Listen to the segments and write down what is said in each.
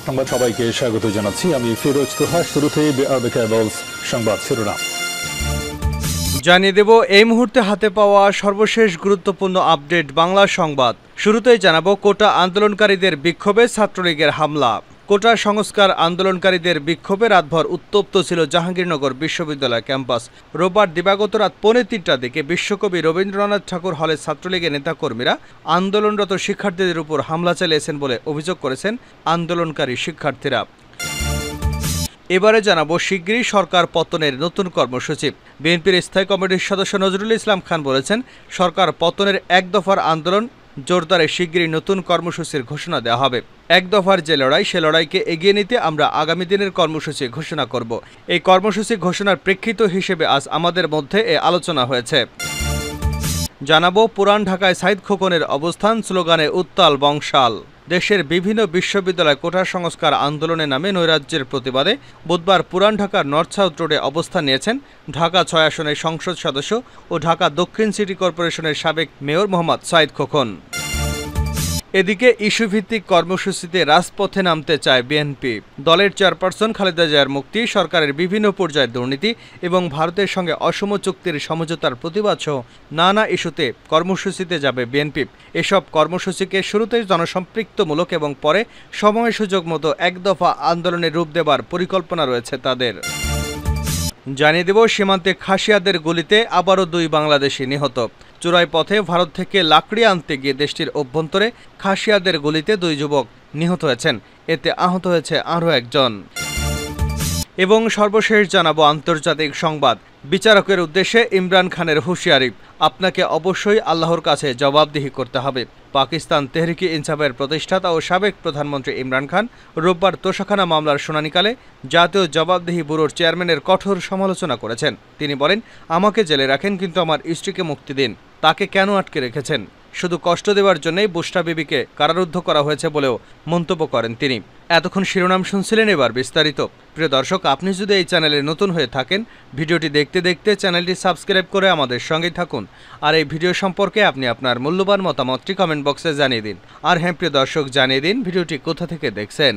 সংবাদ সবাইকে স্বাগত জানাচ্ছি। আমি ফিরোজ তোহা। শুরুতে সংবাদ শিরোনাম জানিয়ে দেব এই মুহূর্তে হাতে পাওয়া সর্বশেষ গুরুত্বপূর্ণ আপডেট বাংলা সংবাদ। শুরুতেই জানাবো কোটা আন্দোলনকারীদের বিক্ষোভে ছাত্রলীগের হামলা। কোটা সংস্কার আন্দোলনকারীদের বিক্ষোভে রাতভর উত্তপ্ত ছিল জাহাঙ্গীরনগর বিশ্ববিদ্যালয় ক্যাম্পাস। রোববার দিবাগত রাত 2:30টার দিকে বিশ্বকবি রবীন্দ্রনাথ ঠাকুর হলে ছাত্রলীগের নেতাকর্মীরা আন্দোলনরত শিক্ষার্থীদের উপর হামলা চালিয়েছেন বলে অভিযোগ করেছেন আন্দোলনকারী শিক্ষার্থীরা। এবারে জানাবো শিগগিরই সরকার পতনের নতুন কর্মসূচি। বিএনপির স্থায়ী কমিটির সদস্য নজরুল ইসলাম খান বলেছেন, সরকার পতনের এক দফার আন্দোলন জোরদারে শিগগিরই নতুন কর্মসূচির ঘোষণা দেওয়া হবে। এক দফার যে লড়াই, সে লড়াইকে এগিয়ে নিতে আমরা আগামী দিনের কর্মসূচি ঘোষণা করব। এই কর্মসূচি ঘোষণার প্রেক্ষিত হিসেবে আজ আমাদের মধ্যে আলোচনা হয়েছে। জানাবো পুরান ঢাকায় সাঈদ খোকনের অবস্থান, স্লোগানে উত্তাল বংশাল। দেশের বিভিন্ন বিশ্ববিদ্যালয় কোটা সংস্কার আন্দোলনের নামে নৈরাজ্যের প্রতিবাদে বুধবার পুরান ঢাকার নর্থ সাউথ রোডে অবস্থান নিয়েছেন ঢাকা 6 আসনের সংসদ সদস্য ও ঢাকা দক্ষিণ সিটি কর্পোরেশনের সাবেক মেয়র মোহাম্মদ সাঈদ খোকন। এদিকে ইস্যুভিত্তিক কর্মসূচিতে রাজপথে নামতে চায় বিএনপি। দলের চেয়ারপারসন খালেদা জিয়ার মুক্তি, সরকারের বিভিন্ন পর্যায়ে দুর্নীতি এবং ভারতের সঙ্গে অসম চুক্তির সমঝোতার প্রতিবাদ সহ নানা ইস্যুতে কর্মসূচিতে যাবে বিএনপি। এসব কর্মসূচিকে শুরুতেই জনসম্পৃক্তমূলক এবং পরে সময় সুযোগ মতো এক দফা আন্দোলনের রূপ দেবার পরিকল্পনা রয়েছে তাদের। জানিয়ে দেব সীমান্তে খাসিয়াদের গুলিতে আবারও 2 বাংলাদেশি নিহত। চোরাই পথে ভারত থেকে লাকড়ি আনতে গিয়ে দেশটির অভ্যন্তরে খাসিয়াদের গুলিতে 2 যুবক নিহত হয়েছেন, এতে আহত হয়েছে আরও একজন। এবং সর্বশেষ জানাবো আন্তর্জাতিক সংবাদ। বিচারকের উদ্দেশ্যে ইমরান খানের হুঁশিয়ারি, আপনাকে অবশ্যই আল্লাহর কাছে জবাবদিহি করতে হবে। পাকিস্তান তেহরিকে ইনসাফের প্রতিষ্ঠাতা ও সাবেক প্রধানমন্ত্রী ইমরান খান রোববার তোষাখানা মামলার শুনানিকালে জাতীয় জবাবদিহি ব্যুরোর চেয়ারম্যানের কঠোর সমালোচনা করেছেন। তিনি বলেন, আমাকে জেলে রাখেন কিন্তু আমার স্ত্রীকে মুক্তি দিন। তাকে কেন আটকে রেখেছেন? শুধু কষ্ট দেওয়ার জন্যই বুশরা বিবিকে কারারুদ্ধ করা হয়েছে বলেও মন্তব্য করেন তিনি। এতক্ষণ শিরোনাম শুনছিলেন, এবার বিস্তারিত। প্রিয় দর্শক, আপনি যদি এই চ্যানেলে নতুন হয়ে থাকেন, ভিডিওটি দেখতে দেখতে চ্যানেলটি সাবস্ক্রাইব করে আমাদের সঙ্গেই থাকুন। আর এই ভিডিও সম্পর্কে আপনি আপনার মূল্যবান মতামতটি কমেন্ট বক্সে জানিয়ে দিন। আর হ্যাঁ প্রিয় দর্শক, জানিয়ে দিন ভিডিওটি কোথা থেকে দেখছেন।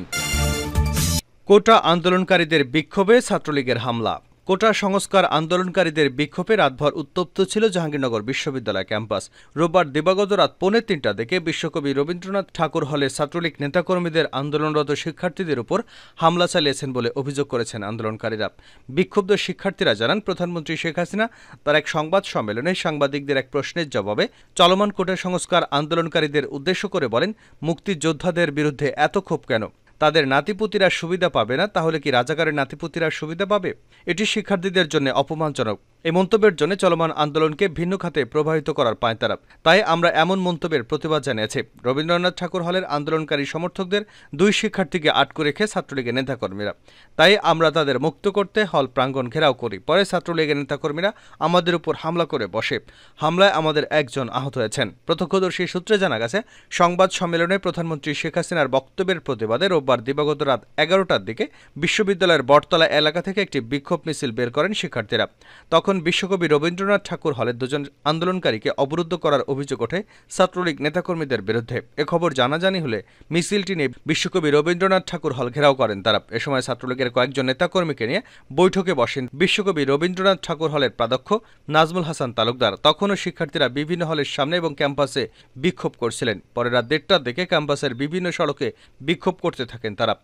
কোটা আন্দোলনকারীদের বিক্ষোভে ছাত্রলীগের হামলা। কোটা সংস্কার আন্দোলনকারীদের বিক্ষোভে রাতভর উত্তপ্ত ছিল জাহাঙ্গীরনগর বিশ্ববিদ্যালয় ক্যাম্পাস। রোববার দিবাগত রাত 2:30টার দিকে বিশ্বকবি রবীন্দ্রনাথ ঠাকুর হলে ছাত্রলীগ নেতাকর্মীদের আন্দোলনরত শিক্ষার্থীদের উপর হামলা চালিয়েছেন বলে অভিযোগ করেছেন আন্দোলনকারীরা। বিক্ষুব্ধ শিক্ষার্থীরা জানান, প্রধানমন্ত্রী শেখ হাসিনা তার এক সংবাদ সম্মেলনে সাংবাদিকদের এক প্রশ্নের জবাবে চলমান কোটা সংস্কার আন্দোলনকারীদের উদ্দেশ্য করে বলেন, মুক্তিযোদ্ধাদের বিরুদ্ধে এত ক্ষোভ কেন? তাদের নাতিপুতিরা সুবিধা পাবে না, তাহলে কি রাজাকারের নাতিপুতিরা সুবিধা পাবে? এটি শিক্ষার্থীদের জন্য অপমানজনক। এই মন্তব্যের জন্য চলমান আন্দোলনকে ভিন্ন খাতে প্রবাহিত করার পায়তারা। তাই আমরা এমন মন্তব্যের প্রতিবাদ জানিয়েছি। রবীন্দ্রনাথ ঠাকুর হলের আন্দোলনকারী সমর্থকদের 2 শিক্ষার্থীকে আটকে রেখে ছাত্রলীগের নেতাকর্মীরা। তাই আমরা তাদের মুক্ত করতে হল প্রাঙ্গণ ঘেরাও করি। পরে ছাত্রলীগের নেতাকর্মীরা আমাদের উপর হামলা করে বসে। হামলায় আমাদের একজন আহত হয়েছেন। প্রত্যক্ষদর্শী সূত্রে জানা গেছে, সংবাদ সম্মেলনে প্রধানমন্ত্রী শেখ হাসিনার বক্তব্যের প্রতিবাদে রোববার দিবাগত রাত 11টার দিকে বিশ্ববিদ্যালয়ের বটতলা এলাকা থেকে একটি বিক্ষোভ মিছিল বের করেন শিক্ষার্থীরা। তখন বিশ্বকবি রবীন্দ্রনাথ ঠাকুর হলের 2 জন আন্দোলনকারীকে অবরুদ্ধ করার অভিযোগ ওঠে ছাত্রলীগ নেতাকর্মীদের বিরুদ্ধে। এ খবর জানাজানি হলে মিছিলটি নিয়ে বিশ্বকবি রবীন্দ্রনাথ ঠাকুর হল ঘেরাও করেন তারা। এ সময় ছাত্রলীগের কয়েকজন নেতাকর্মীকে নিয়ে বৈঠকে বসেন বিশ্বকবি রবীন্দ্রনাথ ঠাকুর হলের প্রাধ্যক্ষ নাজমুল হাসান তালুকদার। তখনও শিক্ষার্থীরা বিভিন্ন হলের সামনে এবং ক্যাম্পাসে বিক্ষোভ করছিলেন। পরে রাত 1:30টার দিকে ক্যাম্পাসের বিভিন্ন সড়কে বিক্ষোভ করতে থাকেন তারা।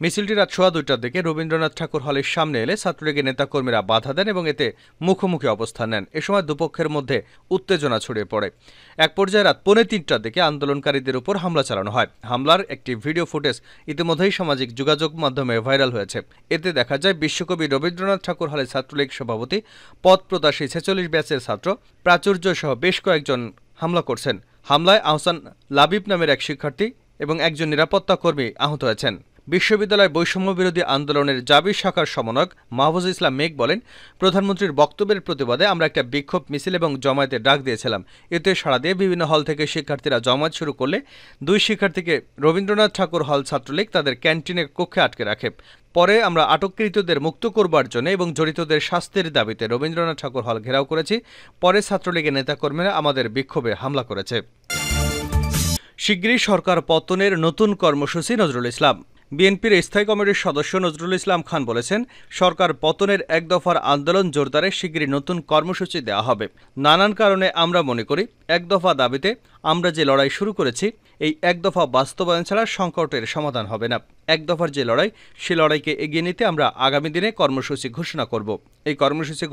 মিছিলটি রাত 2:15টার দিকে রবীন্দ্রনাথ ঠাকুর হলের সামনে এলে ছাত্রলীগের নেতাকর্মীরা বাধা দেন এবং এতে মুখোমুখি অবস্থান নেন। এ সময় দুপক্ষের মধ্যে উত্তেজনা ছড়িয়ে পড়ে। এক পর্যায়ে রাত 2:45টার দিকে আন্দোলনকারীদের উপর হামলা চালানো হয়। হামলার একটি ভিডিও ফুটেজ ইতিমধ্যেই সামাজিক যোগাযোগ মাধ্যমে ভাইরাল হয়েছে। এতে দেখা যায় বিশ্বকবি রবীন্দ্রনাথ ঠাকুর হলের ছাত্রলীগ সভাপতি, পদপ্রত্যাশী 46 ব্যাচের ছাত্র প্রাচুর্য সহ বেশ কয়েকজন হামলা করছেন। হামলায় আহসান লাবিব নামের এক শিক্ষার্থী এবং একজন নিরাপত্তা কর্মী আহত হয়েছেন। বিশ্ববিদ্যালয় বৈষম্য বিরোধী আন্দোলনের জাবি শাখার সমন্বয়ক মাহফুজ ইসলাম মেঘ বলেন, প্রধানমন্ত্রীর বক্তব্যের প্রতিবাদে আমরা একটা বিক্ষোভ মিছিল এবং জমায়েতের ডাক দিয়েছিলাম। এতে সাড়া দিয়ে বিভিন্ন হল থেকে শিক্ষার্থীরা জমায়েত শুরু করলে 2 শিক্ষার্থীকে রবীন্দ্রনাথ ঠাকুর হল ছাত্রলীগ তাদের ক্যান্টিনের কক্ষে আটকে রাখে। পরে আমরা আটককৃতদের মুক্ত করবার জন্য এবং জড়িতদের শাস্তির দাবিতে রবীন্দ্রনাথ ঠাকুর হল ঘেরাও করেছি। পরে ছাত্রলীগের নেতাকর্মীরা আমাদের বিক্ষোভে হামলা করেছে। শিগগিরই সরকার পতনের নতুন কর্মসূচি, নজরুল ইসলাম। বিএনপির স্থায়ী কমিটির সদস্য নজরুল ইসলাম খান বলেছেন, সরকার পতনের এক দফার আন্দোলন জোরদারে শিগগিরই নতুন কর্মসূচি দেওয়া হবে। নানান কারণে আমরা মনে করি এক দফা দাবিতে আমরা যে লড়াই শুরু করেছি, এই এক দফা বাস্তবায়ন ছাড়া সংকটের সমাধান হবে না। এক দফার যে লড়াই, সে লড়াইকে এগিয়ে নিতে আমরা আগামী দিনে কর্মসূচি ঘোষণা করব। এই কর্মসূচি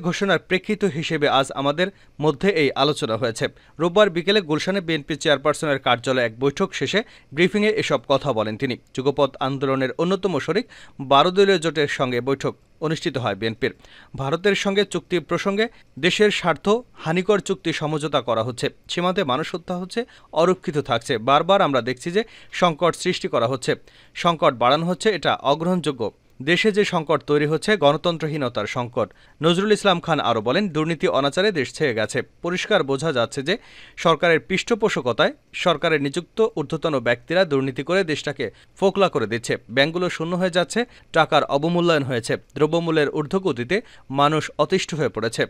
ঘোষণার প্রেক্ষিত হিসেবে আজ আমাদের মধ্যে এই আলোচনা হয়েছে। রোববার বিকেলে গুলশানে বিএনপি চেয়ারপারসনের কার্যালয়ে এক বৈঠক শেষে ব্রিফিংয়ে এসব কথা বলেন তিনি। যুগপৎ আন্দোলনের অন্যতম শরিক 12 দলীয় জোটের সঙ্গে বৈঠক অনুষ্ঠিত হয় বিএনপির। ভারতের সঙ্গে চুক্তি প্রসঙ্গে দেশের স্বার্থ হানিকর চুক্তি সমঝোতা করা হচ্ছে, সীমান্তে মানুষ হত্যা হচ্ছে, অরক্ষিত থাকছে। বারবার আমরা দেখছি যে সংকট সৃষ্টি করা হচ্ছে, সংকট বাড়ানো হচ্ছে, এটা অগ্রহণযোগ্য। দেশে যে সংকট তৈরি হচ্ছে গণতন্ত্রহীনতার সংকট। নজরুল ইসলাম খান আরও বলেন, দুর্নীতি অনাচারে দেশ ছেয়ে গেছে। পরিষ্কার বোঝা যাচ্ছে যে সরকারের পৃষ্ঠপোষকতায় সরকারের নিযুক্ত ঊর্ধ্বতন ব্যক্তিরা দুর্নীতি করে দেশটাকে ফোকলা করে দিচ্ছে। ব্যাংকগুলো শূন্য হয়ে যাচ্ছে, টাকার অবমূল্যায়ন হয়েছে, দ্রব্যমূল্যের ঊর্ধ্বগতিতে মানুষ অতিষ্ঠ হয়ে পড়েছে।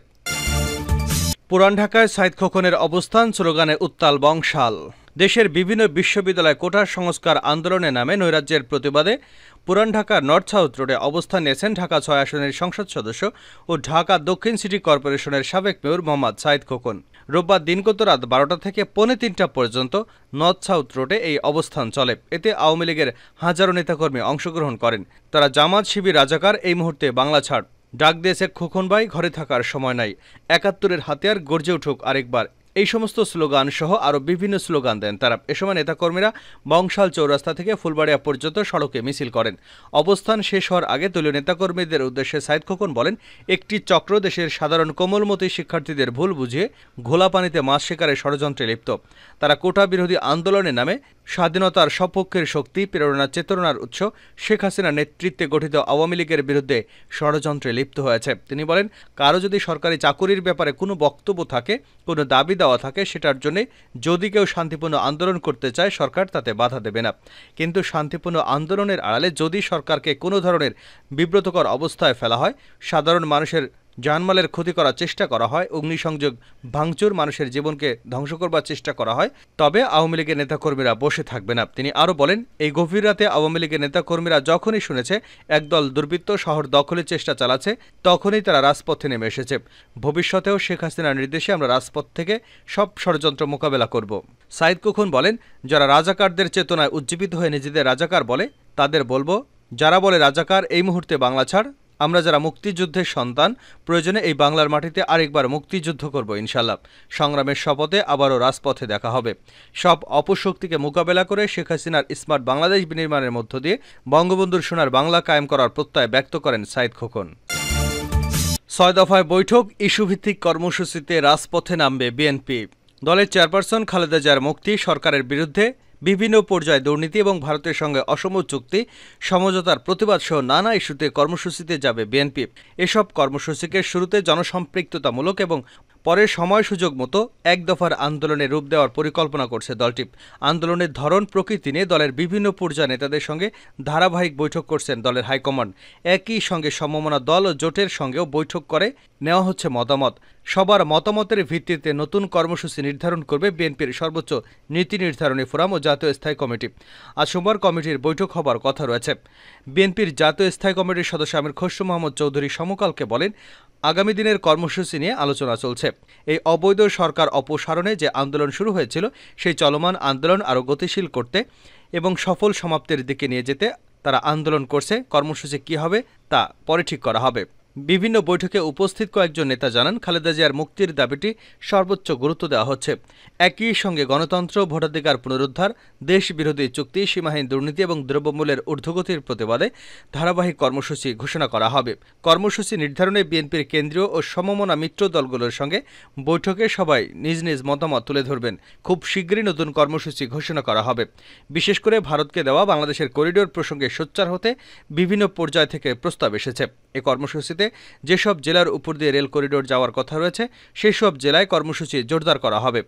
পুরান ঢাকায় সাঈদ খোকনের অবস্থান, স্লোগানে উত্তাল বংশাল। দেশের বিভিন্ন বিশ্ববিদ্যালয়ে কোটা সংস্কার আন্দোলনের নামে নৈরাজ্যের প্রতিবাদে পুরান ঢাকার নর্থ সাউথ রোডে অবস্থান নিয়েছেন ঢাকা 6 আসনের সংসদ সদস্য ও ঢাকা দক্ষিণ সিটি কর্পোরেশনের সাবেক মেয়র মোহাম্মদ সাঈদ খোকন। রোববার দিনগত রাত 12টা থেকে 2:45 পর্যন্ত নর্থ সাউথ রোডে এই অবস্থান চলে। এতে আওয়ামী লীগের হাজারো নেতাকর্মী অংশগ্রহণ করেন। তারা জামাত শিবির রাজাকার, এই মুহূর্তে বাংলা ছাড় ডাক দিয়েছে খোকন ভাই, ঘরে থাকার সময় নাই, 71-এর হাতিয়ার, গর্জে উঠুক আরেকবার, এই সমস্ত স্লোগান সহ আরও বিভিন্ন স্লোগান দেন তারা। এ সময় নেতাকর্মীরা বংশাল চৌরাস্তা থেকে ফুলবাড়িয়া পর্যন্ত সড়কে মিছিল করেন। অবস্থান শেষ হওয়ার আগে দলীয় নেতাকর্মীদের উদ্দেশ্যে সাঈদ খোকন বলেন, একটি চক্র দেশের সাধারণ কোমলমতি শিক্ষার্থীদের ভুল বুঝিয়ে ঘোলা পানিতে মাছ শিকারের ষড়যন্ত্রে লিপ্ত। তারা কোটা বিরোধী আন্দোলনের নামে স্বাধীনতার সপক্ষের শক্তি, প্রেরণা, চেতনার উৎস শেখ হাসিনার নেতৃত্বে গঠিত আওয়ামী লীগের বিরুদ্ধে ষড়যন্ত্রে লিপ্ত হয়েছে। তিনি বলেন, কারো যদি সরকারি চাকুরির ব্যাপারে কোনো বক্তব্য থাকে, কোনো দাবি দেওয়া থাকে, সেটার জন্য যদি কেউ শান্তিপূর্ণ আন্দোলন করতে চায়, সরকার তাতে বাধা দেবে না। কিন্তু শান্তিপূর্ণ আন্দোলনের আড়ালে যদি সরকারকে কোনো ধরনের বিব্রতকর অবস্থায় ফেলা হয়, সাধারণ মানুষের জানমালের ক্ষতি করার চেষ্টা করা হয়, অগ্নিসংযোগ ভাঙচুর, মানুষের জীবনকে ধ্বংস করবার চেষ্টা করা হয়, তবে আওয়ামী লীগের নেতাকর্মীরা বসে থাকবে না। তিনি আরও বলেন, এই গভীর রাতে আওয়ামী লীগের নেতাকর্মীরা যখনই শুনেছে একদল দুর্বৃত্ত শহর দখলের চেষ্টা চালাচ্ছে, তখনই তারা রাজপথে নেমে এসেছে। ভবিষ্যতেও শেখ হাসিনার নির্দেশে আমরা রাজপথ থেকে সব ষড়যন্ত্র মোকাবেলা করব। সাঈদ খোকন বলেন, যারা রাজাকারদের চেতনায় উজ্জীবিত হয়ে নিজেদের রাজাকার বলে, তাদের বলবো, যারা বলে রাজাকার, এই মুহূর্তে বাংলা ছাড়। আমরা যারা মুক্তিযুদ্ধের সন্তান, প্রয়োজনে এই বাংলার মাটিতে আরেকবার মুক্তিযুদ্ধ করব ইনশাল্লাহ। সংগ্রামের শপথে আবারও রাজপথে দেখা হবে। সব অপশক্তিকে মোকাবেলা করে শেখ হাসিনার স্মার্ট বাংলাদেশ বিনির্মাণের মধ্য দিয়ে বঙ্গবন্ধুর সোনার বাংলা কায়েম করার প্রত্যয় ব্যক্ত করেন সাঈদ খোকন। 6 দফায় বৈঠক, ইস্যুভিত্তিক কর্মসূচিতে রাজপথে নামবে বিএনপি। দলের চেয়ারপারসন খালেদা জিয়ার মুক্তি, সরকারের বিরুদ্ধে বিভিন্ন পর্যায়ে দুর্নীতি এবং ভারতের সঙ্গে অসম চুক্তি সমঝোতার প্রতিবাদ সহ নানা ইস্যুতে কর্মসূচিতে যাবে বিএনপি। এসব কর্মসূচিকে শুরুতে জনসম্পৃক্ততামূলক এবং পরে সময় সুযোগ মতো এক দফার আন্দোলনে রূপ দেওয়ার পরিকল্পনা করছে দলটি। আন্দোলনের ধরন প্রকৃতি নিয়ে দলের বিভিন্ন পর্যায়ে নেতাদের সঙ্গে ধারাবাহিক বৈঠক করছেন দলের হাইকমান্ড। একই সঙ্গে সমমনা দল ও জোটের সঙ্গেও বৈঠক করে নেওয়া হচ্ছে মতামত। সবার মতামতের ভিত্তিতে নতুন কর্মসূচি নির্ধারণ করবে বিএনপির সর্বোচ্চ নীতি নির্ধারণী ফোরাম ও জাতীয় স্থায়ী কমিটি। আজ সোমবার কমিটির বৈঠক হবার কথা রয়েছে। বিএনপির জাতীয় স্থায়ী কমিটির সদস্য আমির খসরু মাহমুদ চৌধুরী সমকালকে বলেন, আগামী দিনের কর্মসূচি নিয়ে আলোচনা চলছে। এই অবৈধ সরকার অপসারণে যে আন্দোলন শুরু হয়েছিল, সেই চলমান আন্দোলন আরও গতিশীল করতে এবং সফল সমাপ্তির দিকে নিয়ে যেতে তারা আন্দোলন করছে। কর্মসূচি কী হবে তা পরে ঠিক করা হবে। বিভিন্ন বৈঠকে উপস্থিত কয়েকজন নেতা জানান, খালেদা জিয়ার মুক্তির দাবিটি সর্বোচ্চ গুরুত্ব দেওয়া হচ্ছে। একই সঙ্গে গণতন্ত্র, ভোটাধিকার পুনরুদ্ধার, দেশ বিরোধী চুক্তি, সীমাহীন দুর্নীতি এবং দ্রব্যমূল্যের ঊর্ধ্বগতির প্রতিবাদে ধারাবাহিক কর্মসূচি ঘোষণা করা হবে। কর্মসূচি নির্ধারণে বিএনপির কেন্দ্রীয় ও সমমনা মিত্র দলগুলোর সঙ্গে বৈঠকে সবাই নিজ নিজ মতামত তুলে ধরবেন। খুব শীঘ্রই নতুন কর্মসূচি ঘোষণা করা হবে। বিশেষ করে ভারতকে দেওয়া বাংলাদেশের করিডোর প্রসঙ্গে সোচ্চার হতে বিভিন্ন পর্যায় থেকে প্রস্তাব এসেছে। এ কর্মসূচিতে যেসব জেলার উপর দিয়ে রেল করিডোর যাওয়ার কথা রয়েছে, সেই সব জেলায় কর্মসূচি জোরদার করা হবে।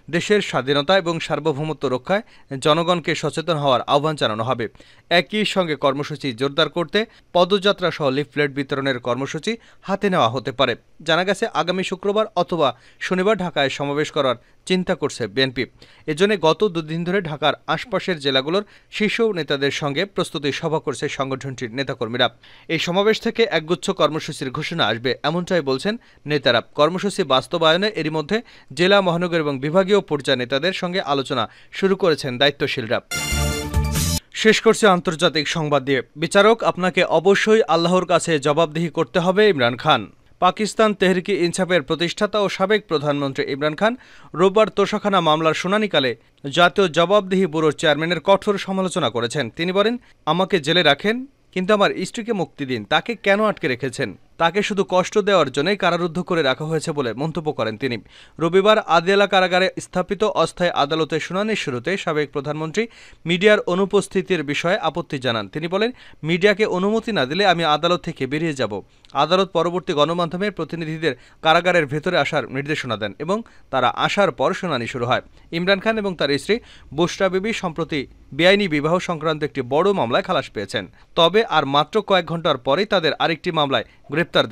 দেশের স্বাধীনতা এবং সার্বভৌমত্ব রক্ষায় জনগণকে সচেতন হওয়ার আহ্বান জানানো হবে। একই সঙ্গে কর্মসূচি জোরদার করতে পদযাত্রা সহ লিফলেট বিতরণের কর্মসূচি হাতে নেওয়া হতে পারে। জানা গেছে, আগামী শুক্রবার অথবা শনিবার ঢাকায় সমাবেশ করার চিন্তা করছে বিএনপি। এজন্য গত দুদিন ধরে ঢাকার আশপাশের জেলাগুলোর শীর্ষ নেতাদের সঙ্গে প্রস্তুতি সভা করছে সংগঠনটির নেতাকর্মীরা। এই সমাবেশ থেকে একগুচ্ছ কর্মসূচির ঘোষণা আসবে এমনটাই বলছেন নেতারা। কর্মসূচি বাস্তবায়নে এরই মধ্যে জেলা, মহানগর এবং বিভাগীয় পর্যায়ে নেতাদের সঙ্গে আলোচনা শুরু করেছেন দায়িত্বশীলরা। শেষ করছে আন্তর্জাতিক সংবাদ দিয়ে। বিচারক, আপনাকে অবশ্যই আল্লাহর কাছে জবাবদিহি করতে হবে। ইমরান খান। পাকিস্তান তেহরিকে ইনসাফের প্রতিষ্ঠাতা ও সাবেক প্রধানমন্ত্রী ইমরান খান রোববার তোষাখানা মামলার শুনানিকালে জাতীয় জবাবদিহি ব্যুরোর চেয়ারম্যানের কঠোর সমালোচনা করেছেন। তিনি বলেন, আমাকে জেলে রাখেন, কিন্তু আমার স্ত্রীকে মুক্তি দিন। তাকে কেন আটকে রেখেছেন? তাকে শুধু কষ্ট দেওয়ার জন্যই কারারুদ্ধ করে রাখা হয়েছে বলে মন্তব্য করেন তিনি। রবিবার আদিয়ালা কারাগারে স্থাপিত অস্থায়ী আদালতের শুনানির শুরুতে সাবেক প্রধানমন্ত্রী মিডিয়ার অনুপস্থিতির বিষয়ে আপত্তি জানান। তিনি বলেন, মিডিয়াকে অনুমতি না দিলে আমি আদালত থেকে বেরিয়ে যাব। আদালত পরবর্তী গণমাধ্যমের প্রতিনিধিদের কারাগারের ভেতরে আসার নির্দেশনা দেন এবং তারা আসার পর শুনানি শুরু হয়। ইমরান খান এবং তার স্ত্রী বুশরা বিবি সম্প্রতি বেআইনি বিবাহ সংক্রান্ত একটি বড় মামলায় খালাস পেয়েছেন। তবে আর মাত্র কয়েক ঘন্টার পরেই তাদের আরেকটি মামলায় গ্রেপ্তার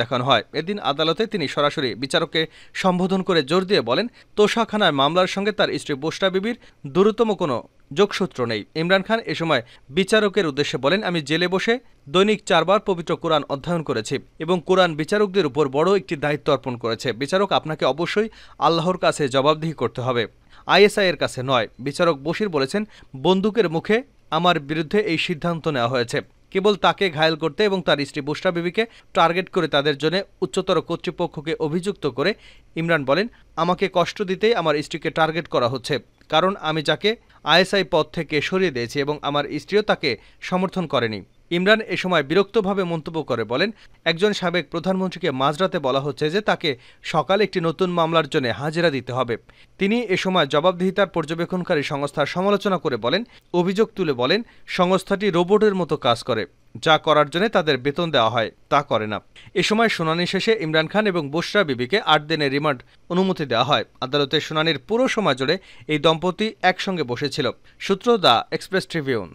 দেখানো হয়। এদিন আদালতে তিনি সরাসরি বিচারককে সম্বোধন করে জোর দিয়ে বলেন, তোষাখানায় মামলার সঙ্গে তার স্ত্রী বুশরা বিবির দ্রুততম কোনো যোগসূত্র নেই। ইমরান খান এ সময় বিচারকের উদ্দেশ্যে বলেন, আমি জেলে বসে দৈনিক 4 বার পবিত্র কোরআন অধ্যয়ন করেছি এবং কোরআন বিচারকদের উপর বড় একটি দায়িত্ব অর্পণ করেছে। বিচারক, আপনাকে অবশ্যই আল্লাহর কাছে জবাবদিহি করতে হবে, আইএসআই এর কাছে নয়। বিচারক বশির বলেছেন, বন্দুকের মুখে আমার বিরুদ্ধে এই সিদ্ধান্ত নেওয়া হয়েছে কেবল তাকে ঘায়েল করতে এবং তার স্ত্রী বুশরা বিবিকে টার্গেট করে তাদের জন্য উচ্চতর কর্তৃপক্ষকে অভিযুক্ত করে। ইমরান বলেন, আমাকে কষ্ট দিতেই আমার স্ত্রীকে টার্গেট করা হচ্ছে, কারণ আমি যাকে আইএসআই পদ থেকে সরিয়ে দিয়েছি এবং আমার স্ত্রীও তাকে সমর্থন করেনি। ইমরান এ সময় বিরক্তভাবে মন্তব্য করে বলেন, একজন সাবেক প্রধানমন্ত্রীকে মাঝরাতে বলা হচ্ছে যে তাকে সকালে একটি নতুন মামলার জন্য হাজিরা দিতে হবে। তিনি এ সময় জবাবদিহিতার পর্যবেক্ষণকারী সংস্থার সমালোচনা করে বলেন, অভিযোগ তুলে বলেন, সংস্থাটি রোবটের মতো কাজ করে, যা করার জন্য তাদের বেতন দেওয়া হয় তা করে না। এ সময় শুনানি শেষে ইমরান খান এবং বুশরা বিবিকে 8 দিনের রিমান্ড অনুমতি দেওয়া হয়। আদালতের শুনানির পুরো সময় জুড়ে এই দম্পতি একসঙ্গে বসেছিল। সূত্র দ্য এক্সপ্রেস ট্রিবিউন।